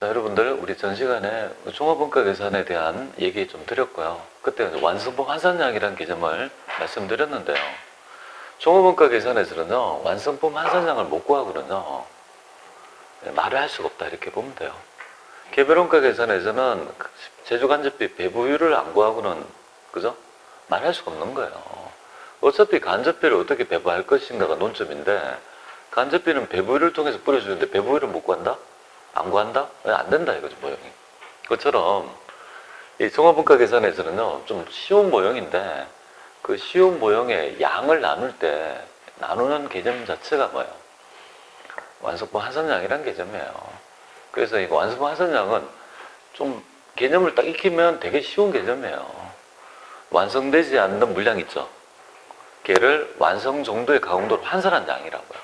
자, 여러분들 우리 전 시간에 종합원가 계산에 대한 얘기 좀 드렸고요. 그때 완성품 환산량이라는 개념을 말씀드렸는데요. 종합원가 계산에서는요, 완성품 환산량을 못 구하거든요. 말을 할 수가 없다 이렇게 보면 돼요. 개별원가 계산에서는 제조간접비 배부율을 안 구하고는 그죠? 말할 수가 없는 거예요. 어차피 간접비를 어떻게 배부할 것인가가 논점인데 간접비는 배부율을 통해서 뿌려주는데 배부율을 못 구한다? 안 구한다? 왜 안 된다 이거죠, 모형이. 그것처럼 이 종합원가 계산에서는요, 좀 쉬운 모형인데 그 쉬운 모형의 양을 나눌 때 나누는 개념 자체가 뭐예요? 완성품 환산량이라는 개념이에요. 그래서 이거 완성품 환산량은 좀 개념을 딱 익히면 되게 쉬운 개념이에요. 완성되지 않는 물량 있죠. 걔를 완성 정도의 가공도로 환산한 양이라고요.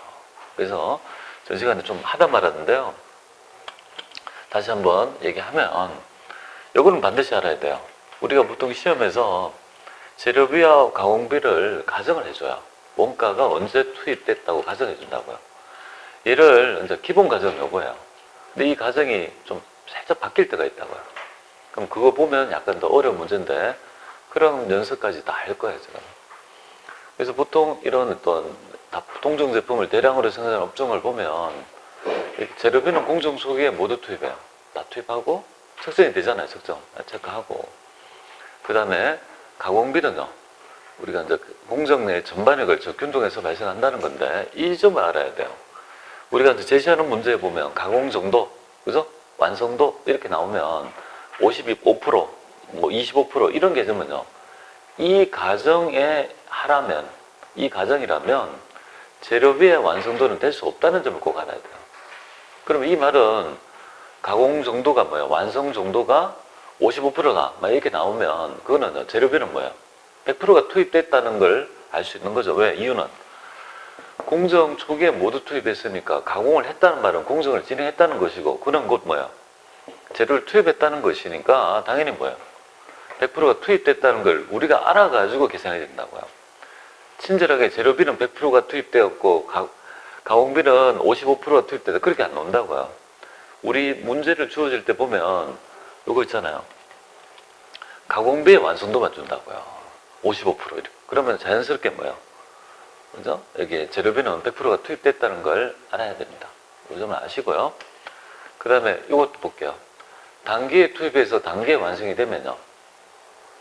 그래서 전 시간에 좀 하다 말았는데요. 다시 한번 얘기하면 이거는 반드시 알아야 돼요. 우리가 보통 시험에서 재료비와 가공비를 가정을 해줘요. 원가가 언제 투입됐다고 가정해 준다고요. 얘를 이제 기본 가정이 요거예요. 근데 이 가정이 좀 살짝 바뀔 때가 있다고요. 그럼 그거 보면 약간 더 어려운 문제인데 그런 연습까지 다 할 거예요, 제가. 그래서 보통 이런 어떤 동종 제품을 대량으로 생산하는 업종을 보면 재료비는 공정 소기에 모두 투입해요. 다 투입하고 측정이 되잖아요. 측정 체크하고 그 다음에 가공비는요, 우리가 이제 공정 내 전반에 걸쳐 균등해서 발생한다는 건데 이 점을 알아야 돼요. 우리가 이제 제시하는 문제에 보면 가공 정도, 그죠? 완성도 이렇게 나오면 55%, 뭐 25% 이런 개념은요, 이 가정에 하라면, 이 가정이라면 재료비의 완성도는 될 수 없다는 점을 꼭 알아야 돼요. 그럼 이 말은 가공 정도가 뭐예요? 완성 정도가 55%나 막 이렇게 나오면 그거는 재료비는 뭐예요? 100%가 투입됐다는 걸 알 수 있는 거죠. 왜? 이유는 공정 초기에 모두 투입했으니까 가공을 했다는 말은 공정을 진행했다는 것이고 그는 곧 뭐예요? 재료를 투입했다는 것이니까 당연히 뭐예요? 100%가 투입됐다는 걸 우리가 알아가지고 계산해야 된다고요. 친절하게 재료비는 100%가 투입되었고 가공비는 55%가 투입되다 그렇게 안 나온다고요. 우리 문제를 주어질 때 보면 이거 있잖아요. 가공비의 완성도만 준다고요. 55% 이렇게. 그러면 자연스럽게 뭐예요? 그죠? 여기 재료비는 100%가 투입됐다는 걸 알아야 됩니다. 이 점을 아시고요. 그 다음에 이것도 볼게요. 단기에 투입해서 단기에 완성이 되면요,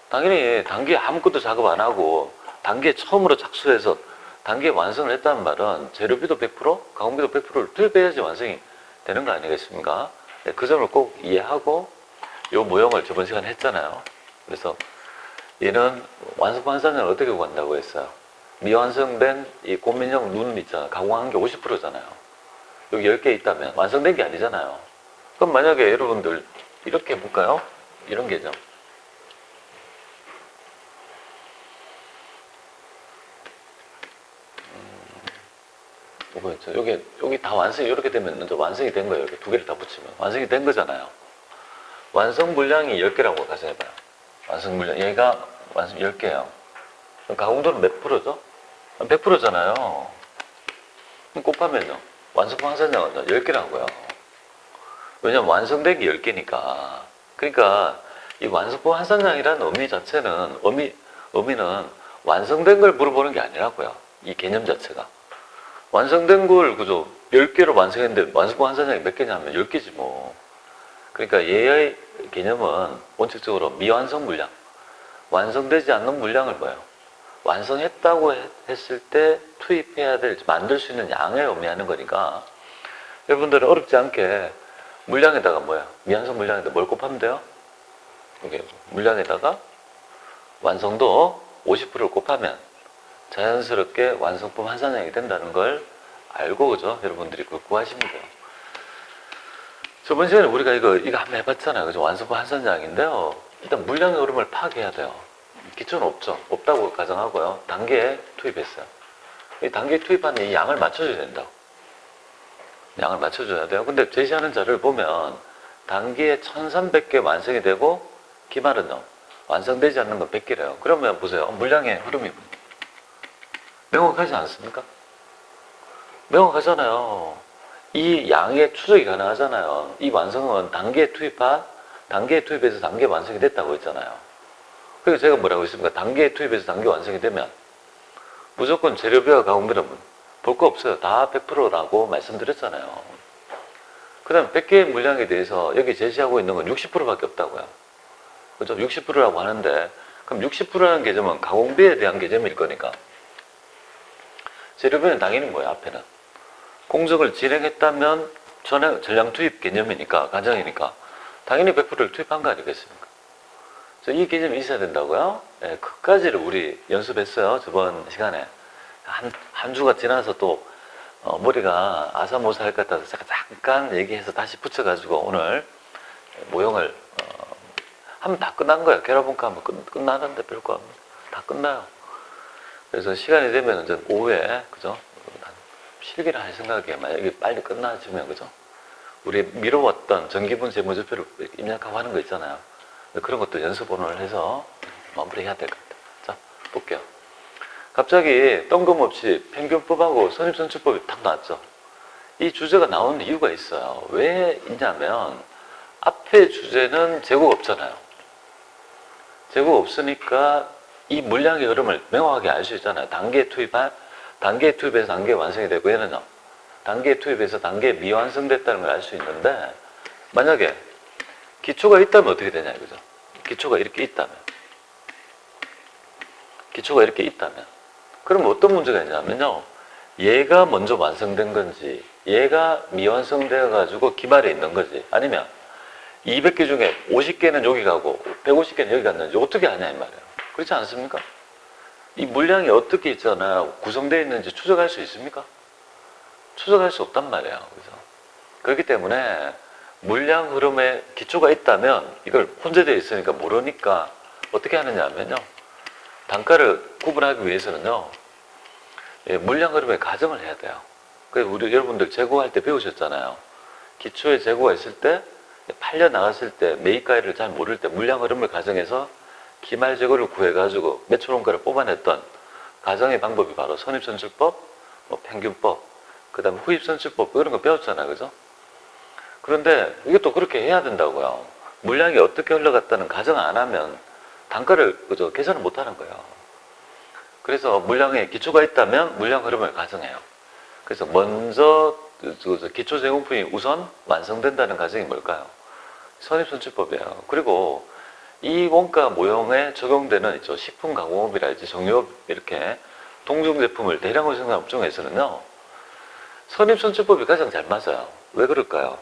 당연히 단기에 아무것도 작업 안 하고 단기에 처음으로 착수해서 단기에 완성을 했다는 말은 재료비도 100%, 가공비도 100%를 투입해야지 완성이 되는 거 아니겠습니까? 네, 그 점을 꼭 이해하고 이 모형을 저번 시간에 했잖아요. 그래서 얘는 완성품 환산량을 어떻게 구한다고 했어요? 미완성된 이 고민형 눈 있잖아요. 가공한 게 50%잖아요. 여기 10개 있다면 완성된 게 아니잖아요. 그럼 만약에 여러분들 이렇게 해볼까요? 이런 개념. 이거였죠. 여기 다 완성이 이렇게 되면 이제 완성이 된 거예요. 이렇게 두 개를 다 붙이면. 완성이 된 거잖아요. 완성 물량이 10개라고 가정해봐요. 완성 물량. 얘가 완성 10개예요. 가공도는 몇 프로죠? 100%잖아요. 그럼 곱하면요. 완성품 환산량은 10개라고요. 왜냐면 완성된 게 10개니까. 그러니까 이 완성품 환산량이라는 의미 자체는, 의미는 완성된 걸 물어보는 게 아니라고요. 이 개념 자체가. 완성된 걸 그죠? 10개로 완성했는데 완성품 환산량이 몇 개냐면 10개지 뭐. 그러니까 얘의 개념은 원칙적으로 미완성 물량, 완성되지 않는 물량을 뭐예요? 완성했다고 했을 때 투입해야 될, 만들 수 있는 양을 의미하는 거니까 여러분들은 어렵지 않게 물량에다가 뭐야? 미완성 물량에다 뭘 곱하면 돼요? 이게 물량에다가 완성도 50%를 곱하면 자연스럽게 완성품 환산량이 된다는 걸 알고, 그죠? 여러분들이 그걸 구하시면 돼요. 저번 시간에 우리가 이거 한번 해봤잖아요. 그죠? 완성품 환산량인데요. 일단 물량의 흐름을 파악해야 돼요. 기초는 없죠. 없다고 가정하고요. 단계에 투입했어요. 이 단계에 투입한 이 양을 맞춰줘야 된다고. 양을 맞춰줘야 돼요. 근데 제시하는 자료를 보면 단기에 1300개 완성이 되고 기말은요, 완성되지 않는 건 100개래요. 그러면 보세요. 물량의 흐름이 명확하지 않습니까? 명확하잖아요. 이 양의 추적이 가능하잖아요. 이 완성은 단계에 투입해서 단계 완성이 됐다고 했잖아요. 그래서 제가 뭐라고 했습니까? 단계에 투입해서 단계 완성이 되면 무조건 재료비와 가공비는 볼 거 없어요. 다 100%라고 말씀드렸잖아요. 그 다음 100개의 물량에 대해서 여기 제시하고 있는 건 60%밖에 없다고요. 그죠? 60%라고 하는데 그럼 60%라는 개념은 가공비에 대한 개념일 거니까 재료비는 당연히 뭐예요? 앞에는 공정을 진행했다면 전량 투입 개념이니까 가정이니까 당연히 100%를 투입한 거 아니겠습니까? 이 개념이 있어야 된다고요? 네, 그까지를 우리 연습했어요. 저번 시간에. 한 주가 지나서 또 머리가 아사모사할 것 같아서 잠깐 얘기해서 다시 붙여가지고 오늘 모형을 하면 다 끝난 거예요. 결합분과 하면 끝나는데 별거 없는 다 끝나요. 그래서 시간이 되면 은 오후에 그죠? 실기를 할 생각에 만약에 빨리 끝나지면 그죠? 우리 미뤄왔던 전기분 재무제표를 입력하고 하는 거 있잖아요. 그런 것도 연습 오늘 해서 마무리해야 될 것 같아요. 자, 볼게요. 갑자기 뜬금없이 평균법하고 선입선출법이 탁 나왔죠. 이 주제가 나오는 이유가 있어요. 왜 있냐면 앞에 주제는 재고가 없잖아요. 재고가 없으니까 이 물량의 흐름을 명확하게 알 수 있잖아요. 단계에 투입해서 단계 완성이 되고 얘는요. 단계에 투입해서 단계에 미완성됐다는 걸 알 수 있는데 만약에 기초가 있다면 어떻게 되냐 이거죠. 기초가 이렇게 있다면 그럼 어떤 문제가 있냐면요. 얘가 먼저 완성된 건지 얘가 미완성되어 가지고 기말에 있는 거지 아니면 200개 중에 50개는 여기 가고 150개는 여기 갔는지 어떻게 아냐 이 말이에요. 그렇지 않습니까? 이 물량이 어떻게 있잖아요. 구성되어 있는지 추적할 수 있습니까? 추적할 수 없단 말이에요. 그죠? 그렇기 때문에 물량 흐름에 기초가 있다면 이걸 혼재되어 있으니까 모르니까 어떻게 하느냐 하면요. 단가를 구분하기 위해서는요. 물량 흐름의 가정을 해야 돼요. 그래서 우리 여러분들 재고할 때 배우셨잖아요. 기초에 재고가 있을 때 팔려 나갔을 때 매입가율을 잘 모를 때 물량 흐름을 가정해서 기말 재고를 구해가지고 매출원가를 뽑아냈던 가정의 방법이 바로 선입선출법, 평균법, 그 다음에 후입선출법 이런 거 배웠잖아요. 그죠? 그런데 이것도 그렇게 해야 된다고요. 물량이 어떻게 흘러갔다는 가정 안 하면 단가를 그죠? 계산을 못 하는 거예요. 그래서 물량에 기초가 있다면 물량 흐름을 가정해요. 그래서 먼저 기초 제공품이 우선 완성된다는 가정이 뭘까요? 선입선출법이에요. 그리고 이 원가 모형에 적용되는 있죠. 식품가공업이랄지 정유업 이렇게 동종 제품을 대량으로 생산하는 업종에서는요. 선입선출법이 가장 잘 맞아요. 왜 그럴까요?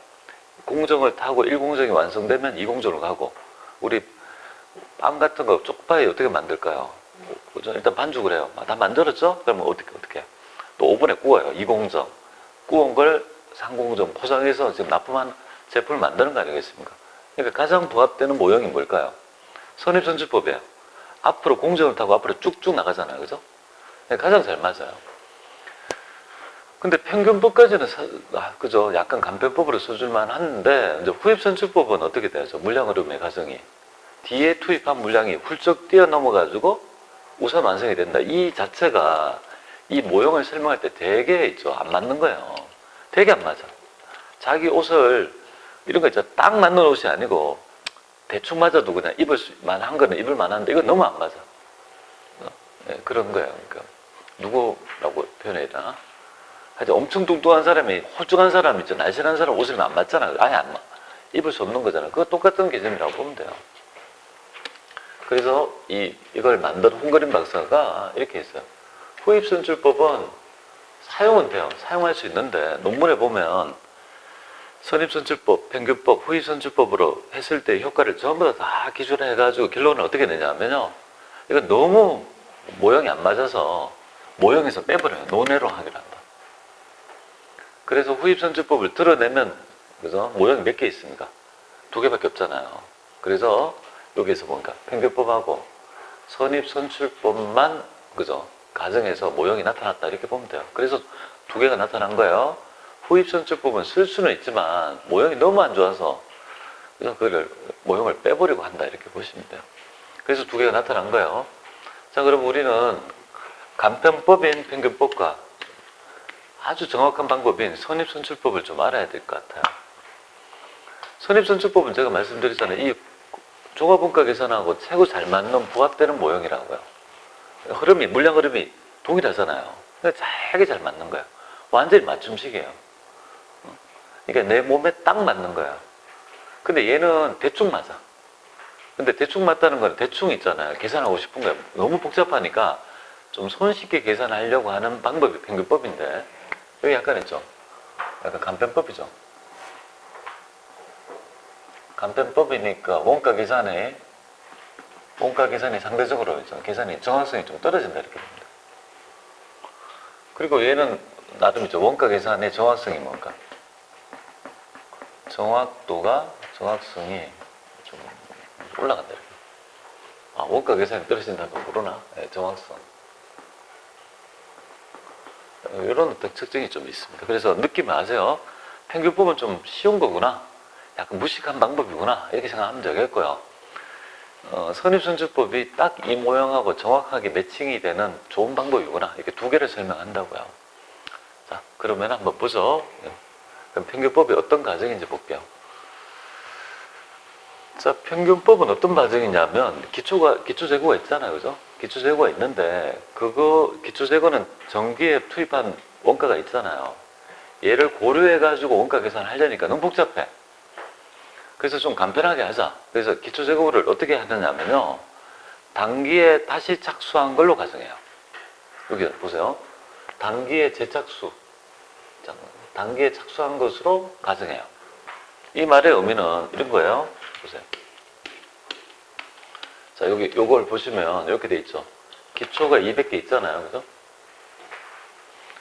공정을 타고 1공정이 완성되면 2공정으로 가고 우리 빵 같은 거 쪽파이 어떻게 만들까요? 일단 반죽을 해요. 다 만들었죠? 그러면 어떻게 또 오븐에 구워요. 2공정. 구운 걸 3공정 포장해서 지금 납품한 제품을 만드는 거 아니겠습니까? 그러니까 가장 부합되는 모형이 뭘까요? 선입선출법이에요. 앞으로 공정을 타고 앞으로 쭉쭉 나가잖아요. 그죠? 가장 잘 맞아요. 근데 평균법까지는 그죠? 약간 간편법으로 써줄만 하는데 이제 후입선출법은 어떻게 되죠? 물량 흐름의 가정이 뒤에 투입한 물량이 훌쩍 뛰어넘어가지고 우선 완성이 된다. 이 자체가 이 모형을 설명할 때 되게 있죠. 안 맞는 거예요. 되게 안 맞아. 자기 옷을 이런 거 있죠. 딱 맞는 옷이 아니고 대충 맞아도 그냥 입을 만한 거는 입을 만한데 이건 너무 안 맞아. 네, 그런 거예요. 그러니까 누구라고 표현해야 되나? 하여튼 엄청 뚱뚱한 사람이 홀쭉한 사람 있죠. 날씬한 사람 옷을 안 맞잖아요. 아예 안 맞. 입을 수 없는 거잖아요. 그거 똑같은 개념이라고 보면 돼요. 그래서 이걸 만든 홍그린 박사가 이렇게 했어요. 후입선출법은 사용은 돼요. 사용할 수 있는데 논문에 보면 선입선출법, 평균법, 후입선출법으로 했을 때 효과를 전부 다 기술해가지고 결론은 어떻게 내냐면요. 이건 너무 모형이 안 맞아서 모형에서 빼버려요. 논외로 하기로 한다. 그래서 후입선출법을 드러내면 그래서 모형이 몇 개 있습니까? 2개밖에 없잖아요. 그래서 여기에서 보니까 평균법하고 선입선출법만 그죠? 가정해서 모형이 나타났다 이렇게 보면 돼요. 그래서 2개가 나타난 거예요. 후입선출법은 쓸 수는 있지만 모형이 너무 안 좋아서 그래서 그걸 모형을 빼버리고 한다 이렇게 보시면 돼요. 그래서 2개가 나타난 거예요. 자, 그럼 우리는 간편법인 평균법과 아주 정확한 방법인 선입선출법을 좀 알아야 될 것 같아요. 선입선출법은 제가 말씀드렸잖아요. 이 종합원가 계산하고 최고 잘 맞는 부합되는 모형이라고요. 흐름이, 물량 흐름이 동일하잖아요. 그러니까 되게 잘 맞는 거예요. 완전히 맞춤식이에요. 그러니까 내 몸에 딱 맞는 거야. 근데 얘는 대충 맞아. 근데 대충 맞다는 건 대충 있잖아요. 계산하고 싶은 거야. 너무 복잡하니까 좀 손쉽게 계산하려고 하는 방법이 평균법인데, 여기 약간 있죠? 약간 간편법이죠. 간편법이니까 원가 계산이 상대적으로 계산이 정확성이 좀 떨어진다 이렇게 됩니다. 그리고 얘는 나름 있죠. 원가 계산의 정확성이 뭔가? 정확성이 좀 올라간다 이렇게. 아, 원가 계산이 떨어진다면 모르나? 네, 정확성. 이런 특징이 좀 있습니다. 그래서 느낌을 아세요? 평균법은 좀 쉬운 거구나. 약간 무식한 방법이구나. 이렇게 생각하면 되겠고요. 선입선출법이 딱 이 모형하고 정확하게 매칭이 되는 좋은 방법이구나. 이렇게 두 개를 설명한다고요. 자, 그러면 한번 보죠. 그럼 평균법이 어떤 과정인지 볼게요. 자, 평균법은 어떤 과정이냐면 기초재고가 있잖아요. 그죠? 기초재고가 있는데 기초재고는 전기에 투입한 원가가 있잖아요. 얘를 고려해가지고 원가 계산을 하려니까 너무 복잡해. 그래서 좀 간편하게 하자. 그래서 기초재고를 어떻게 하느냐면요. 단기에 다시 착수한 걸로 가정해요. 여기 보세요. 단기에 재착수. 단기에 착수한 것으로 가정해요. 이 말의 의미는 이런 거예요. 보세요. 자, 여기 요걸 보시면 이렇게 돼 있죠. 기초가 200개 있잖아요. 그죠?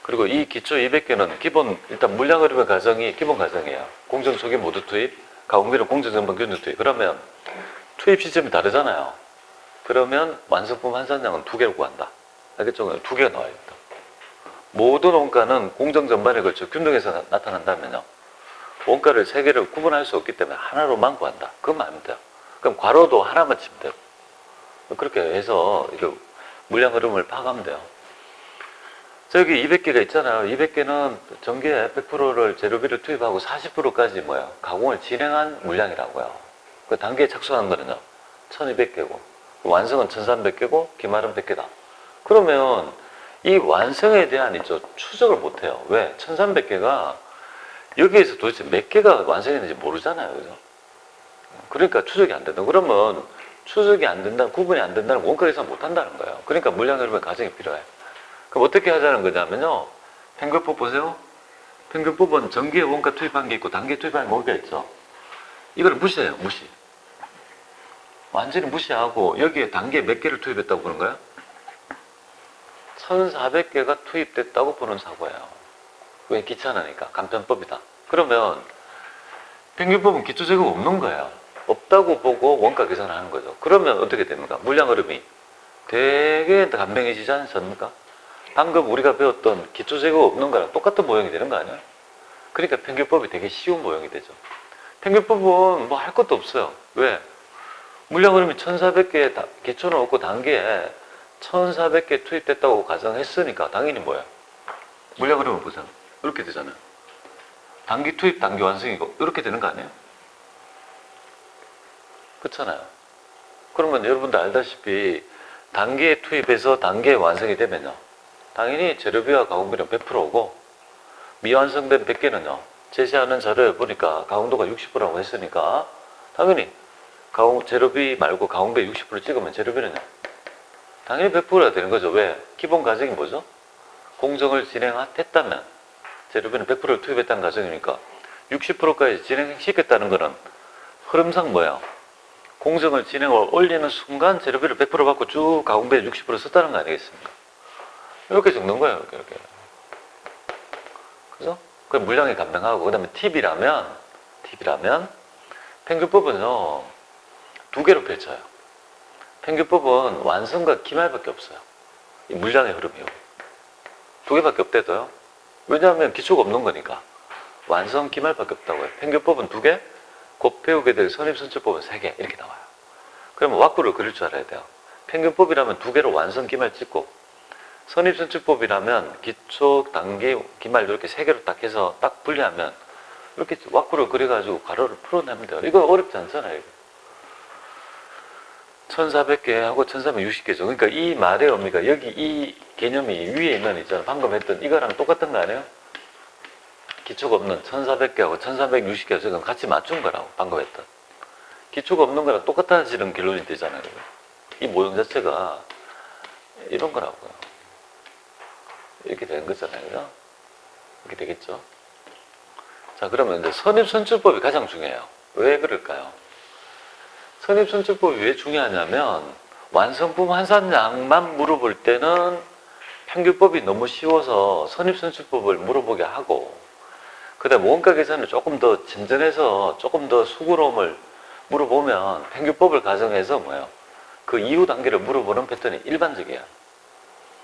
그리고 이 기초 200개는 일단 물량 흐름의 가정이 기본 가정이에요. 공정 초기 모두 투입, 가공비를 공정 전반 균등 투입. 그러면 투입 시점이 다르잖아요. 그러면 완성품 환산량은 2개로 구한다. 알겠죠? 2개가 나와야 된다. 모든 원가는 공정 전반에 걸쳐 균등해서 나타난다면요. 원가를 3개를 구분할 수 없기 때문에 하나로만 구한다. 그것만 하면 돼요. 그럼 괄호도 하나만 치면 돼요. 그렇게 해서 물량 흐름을 파악하면 돼요. 저기 200개가 있잖아요. 200개는 전기에 100%를 재료비를 투입하고 40%까지 가공을 진행한 물량이라고요. 그 단계에 착수하는 거는요. 1200개고 완성은 1300개고 기말은 100개다. 그러면 이 완성에 대한 추적을 못해요. 왜? 1300개가 여기에서 도대체 몇 개가 완성했는지 모르잖아요. 그죠? 그러니까 추적이 안 된다. 그러면 추적이 안 된다, 구분이 안 된다는 원가 계산 못 한다는 거예요. 그러니까 물량 흐름의 가정이 필요해. 그럼 어떻게 하자는 거냐면요. 평균법 보세요. 평균법은 전기에 원가 투입한 게 있고 단기에 투입한 원가 있죠. 이걸 무시해요. 무시. 완전히 무시하고 여기에 단기에 몇 개를 투입했다고 보는 거야? 1400개가 투입됐다고 보는 사고예요. 왜? 귀찮으니까. 간편법이다. 그러면 평균법은 기초재고가 없는 거예요. 없다고 보고 원가 계산을 하는 거죠. 그러면 어떻게 됩니까? 물량 흐름이 되게 간명해지지 않습니까? 방금 우리가 배웠던 기초재고가 없는 거랑 똑같은 모형이 되는 거 아니에요? 그러니까 평균법이 되게 쉬운 모형이 되죠. 평균법은 뭐 할 것도 없어요. 왜? 물량 흐름이 1400개, 기초는 없고 단기에 1400개 투입됐다고 가정했으니까 당연히 뭐야? 물량 흐름을 보세요. 이렇게 되잖아요. 단기 투입, 단기 완성이고 이렇게 되는 거 아니에요? 그렇잖아요. 그러면 여러분들 알다시피 단기에 투입해서 단기에 완성이 되면요. 당연히 재료비와 가공비는 100%고 미완성된 100개는요. 제시하는 자료에 보니까 가공도가 60%라고 했으니까 당연히 재료비 말고 가공비 60% 찍으면 재료비는요. 당연히 100%가 되는 거죠. 왜? 기본 가정이 뭐죠? 공정을 진행했다면 재료비는 100%를 투입했다는 가정이니까 60%까지 진행시켰다는 거는 흐름상 뭐예요? 공정을 진행을 올리는 순간 재료비를 100% 받고 쭉 가공비에 60% 썼다는 거 아니겠습니까? 이렇게 적는 거예요. 이렇게. 그죠? 그 물량이 간명하고 그 다음에 팁이라면 평균법은요 2개로 펼쳐요. 평균법은 완성과 기말밖에 없어요. 이 물량의 흐름이요. 2개밖에 없대도요. 왜냐하면 기초가 없는 거니까. 완성, 기말밖에 없다고요. 평균법은 2개, 곧 배우게 될 선입선출법은 3개 이렇게 나와요. 그러면 왁구를 그릴 줄 알아야 돼요. 평균법이라면 2개로 완성, 기말 찍고 선입선출법이라면 기초, 단기, 기말 이렇게 세 개로 딱 해서 딱 분리하면 이렇게 와꾸를 그려가지고 가로를 풀어내면 돼요. 이거 어렵지 않잖아요. 이거. 1400개하고 1360개죠. 그러니까 이 말의 의미가 여기 이 개념이 위에 있는 있잖아요. 방금 했던 이거랑 똑같은 거 아니에요? 기초가 없는 1400개하고 1360개 지금 같이 맞춘 거라고 방금 했던. 기초가 없는 거랑 똑같아지는 결론이 되잖아요. 이 모형 자체가 이런 거라고요. 이렇게 되는 거잖아요. 그죠? 이렇게 되겠죠? 자, 그러면 이제 선입선출법이 가장 중요해요. 왜 그럴까요? 선입선출법이 왜 중요하냐면 완성품 환산량만 물어볼 때는 평균법이 너무 쉬워서 선입선출법을 물어보게 하고, 그 다음에 원가 계산을 조금 더 진전해서 조금 더 수고로움을 물어보면 평균법을 가정해서 뭐예요? 그 이후 단계를 물어보는 패턴이 일반적이야.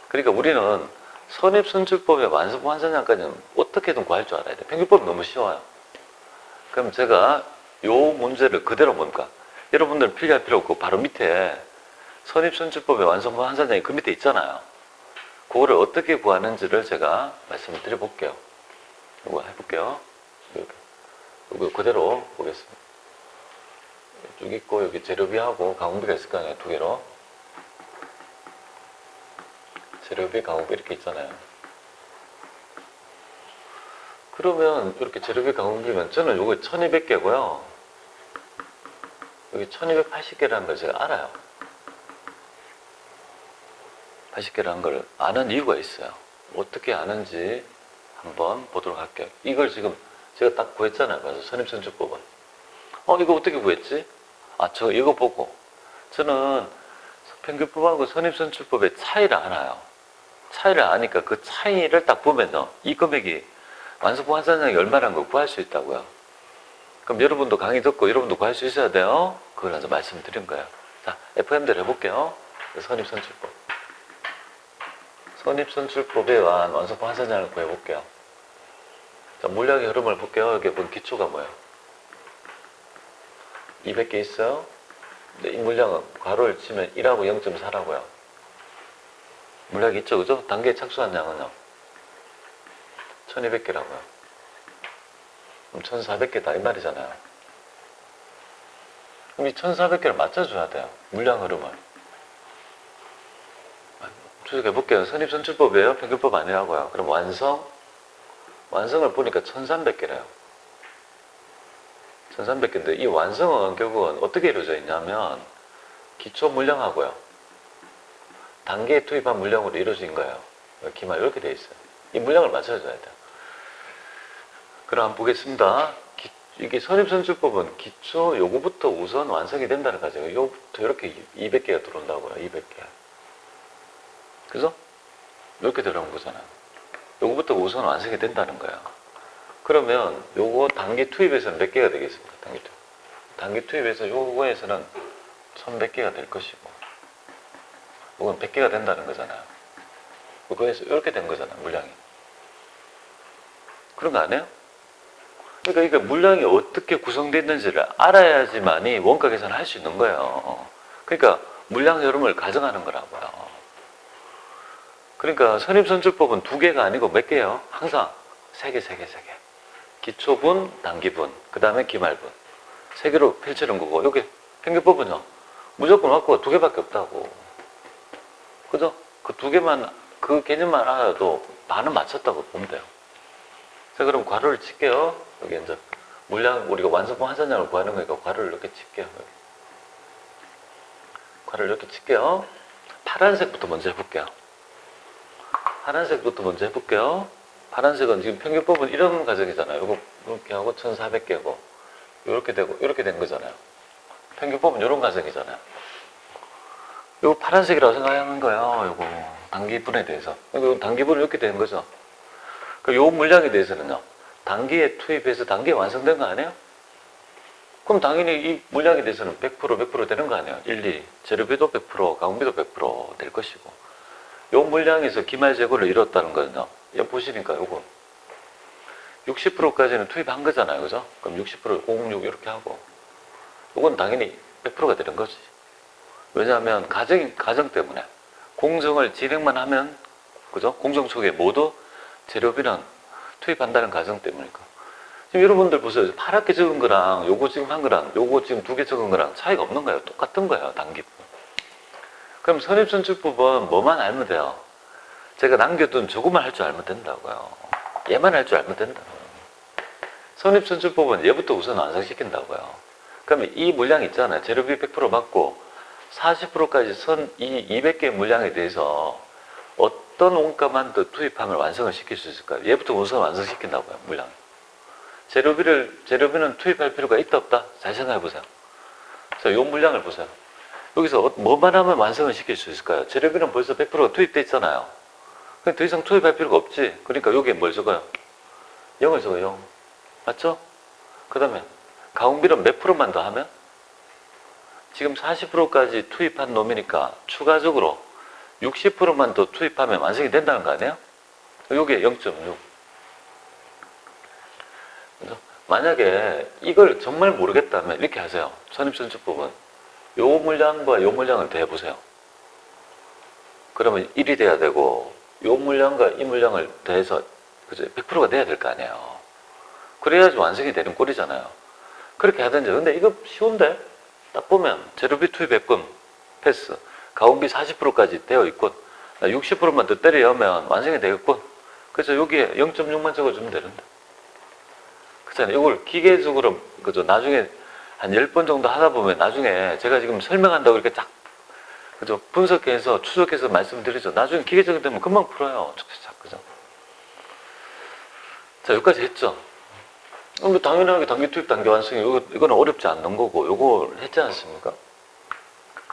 그러니까 우리는 선입선출법의 완성품 환산량까지는 어떻게든 구할 줄 알아야 돼. 평균법이 너무 쉬워요. 그럼 제가 요 문제를 그대로 뭡니까? 여러분들은 필기할 필요 없고 바로 밑에 선입선출법의 완성품 환산량이 그 밑에 있잖아요. 그거를 어떻게 구하는지를 제가 말씀을 드려볼게요. 이거 해볼게요. 이거 그대로 보겠습니다. 쭉 있고 여기 재료비하고 가공비가 있을 거 아니에요. 두 개로. 재료비, 가공비 이렇게 있잖아요. 그러면 이렇게 재료비, 가공비면 저는 이거 1200개고요. 여기 1280개라는 걸 제가 알아요. 80개라는 걸 아는 이유가 있어요. 어떻게 아는지 한번 보도록 할게요. 이걸 지금 제가 딱 구했잖아요. 그래서 선입선출법은. 이거 어떻게 구했지? 저 이거 보고. 저는 평균법하고 선입선출법의 차이를 알아요. 차이를 아니까 그 차이를 딱 보면요. 이 금액이 완성품 환산량이 얼마라는 걸 구할 수 있다고요. 그럼 여러분도 강의 듣고 여러분도 구할 수 있어야 돼요. 그걸 먼저 말씀드린 거예요. 자, FM대로 해볼게요. 선입선출법. 선입선출법에 의한 완성품 환산량을 구해볼게요. 자, 물량의 흐름을 볼게요. 여기 본 기초가 뭐예요? 200개 있어요. 근데 이 물량은 괄호를 치면 1하고 0.4라고요. 물량이 있죠, 그죠? 단계에 착수한 양은요? 1200개라고요. 그럼 1400개다 이 말이잖아요. 그럼 이 1400개를 맞춰줘야 돼요. 물량 흐름을. 추적해볼게요. 선입선출법이에요? 평균법 아니라고요. 그럼 완성을 보니까 1300개래요. 1300개인데 이 완성은 결국은 어떻게 이루어져 있냐면 기초 물량하고요. 단계에 투입한 물량으로 이루어진 거예요. 기말 이렇게 돼 있어요. 이 물량을 맞춰줘야 돼요. 그럼 한번 보겠습니다. 이게 선입선출법은 기초 요거부터 우선 완성이 된다는 거죠. 요거부터 이렇게 200개가 들어온다고요. 200개. 그죠? 이렇게 들어온 거잖아요. 요거부터 우선 완성이 된다는 거야. 그러면 요거 단기 투입에서는 몇 개가 되겠습니까? 단기 투입. 단기 투입에서 요거에서는 1100개가 될 것이고, 요건 100개가 된다는 거잖아요. 요거에서 이렇게 된 거잖아요, 물량이. 그런 거 아니에요? 그러니까 이게 물량이 어떻게 구성됐는지를 알아야지만이 원가 계산을 할 수 있는 거예요. 그러니까 물량 흐름을 가정하는 거라고요. 그러니까 선입선출법은 두 개가 아니고 몇 개예요? 항상 세 개. 기초분, 단기분, 그 다음에 기말분. 세 개로 펼치는 거고, 여기 평균법은요, 무조건 맞고 두 개밖에 없다고. 그죠? 그 두 개만, 그 개념만 알아도 반은 맞췄다고 보면 돼요. 자, 그럼 괄호를 칠게요. 여기 이제 물량, 우리가 완성품 환산량을 구하는 거니까 괄호를 이렇게 칠게요. 여기. 괄호를 이렇게 칠게요. 파란색부터 먼저 해볼게요. 파란색은 지금 평균법은 이런 과정이잖아요. 이거 이렇게 하고 1400개고 이렇게 되고 이렇게 된 거잖아요. 평균법은 이런 과정이잖아요. 이거 파란색이라고 생각하는 거예요. 이거 단기분에 대해서. 이거 단기분은 이렇게 되는 거죠. 그럼 요 물량에 대해서는요. 단기에 투입해서 단기에 완성된 거 아니에요? 그럼 당연히 이 물량에 대해서는 100% 되는 거 아니에요? 1, 2. 재료비도 100%, 가공비도 100% 될 것이고. 요 물량에서 기말 재고를 이뤘다는 거는요. 여기 보시니까 요거 60%까지는 투입한 거잖아요. 그죠? 그럼 60%, 0.6 이렇게 하고. 요건 당연히 100%가 되는 거지. 왜냐하면 가정 때문에 공정을 진행만 하면 그죠? 공정 초기에 모두 재료비는 투입한다는 가정 때문이니까. 지금 여러분들 보세요. 파랗게 적은 거랑 요거 지금 한 거랑 요거 지금 2개 적은 거랑 차이가 없는 거예요. 똑같은 거예요. 단기분. 그럼 선입선출법은 뭐만 알면 돼요? 제가 남겨둔 저것만 할 줄 알면 된다고요. 얘만 할 줄 알면 된다고요. 선입선출법은 얘부터 우선 완성시킨다고요. 그러면 이 물량 있잖아요. 재료비 100% 받고 40%까지 이 200개의 물량에 대해서 어떤 원가만 더 투입하면 완성을 시킬 수 있을까요? 얘부터 우선 완성시킨다고요. 물량. 재료비는 투입할 필요가 있다 없다? 잘 생각해 보세요. 자, 요 물량을 보세요. 여기서 뭐만 하면 완성을 시킬 수 있을까요? 재료비는 벌써 100%가 투입돼 있잖아요. 그럼 더 이상 투입할 필요가 없지. 그러니까 여기에 뭘 적어요? 0을 적어요. 0. 맞죠? 그 다음에 가공비를 몇 프로만 더 하면? 지금 40%까지 투입한 놈이니까 추가적으로 60%만 더 투입하면 완성이 된다는 거 아니에요? 요게 0.6. 만약에 이걸 정말 모르겠다면 이렇게 하세요. 선입선출법은 요 물량과 요 물량을 대해보세요. 그러면 1이 돼야 되고 요 물량과 이 물량을 대해서 100%가 돼야 될 거 아니에요. 그래야지 완성이 되는 꼴이잖아요. 그렇게 하든지. 근데 이거 쉬운데? 딱 보면 재료비 투입액금 패스, 가공비 40%까지 되어 있군, 60%만 더 때려야면 완성이 되겠군. 그래서 여기에 0.6만 적어주면 되는데. 그렇잖아요. 이걸 기계적으로 그죠? 나중에 한 10번 정도 하다 보면 나중에 제가 지금 설명한다고 이렇게 딱 그죠? 분석해서 추적해서 말씀드리죠. 나중에 기계적으로 되면 금방 풀어요. 착착착. 그죠? 자, 여기까지 했죠. 당연하게 단기 투입, 단기 완성이 이거는 어렵지 않는 거고 요거 했지 않습니까?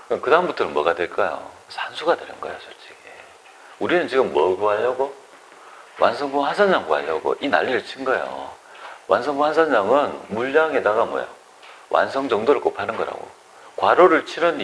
그 다음부터는 뭐가 될까요? 산수가 되는 거예요, 솔직히. 우리는 지금 뭐 구하려고? 완성분 환산량 구하려고 이 난리를 친 거예요. 완성분 환산량은 물량에다가 뭐예요? 완성 정도를 곱하는 거라고. 괄호를 치는 이유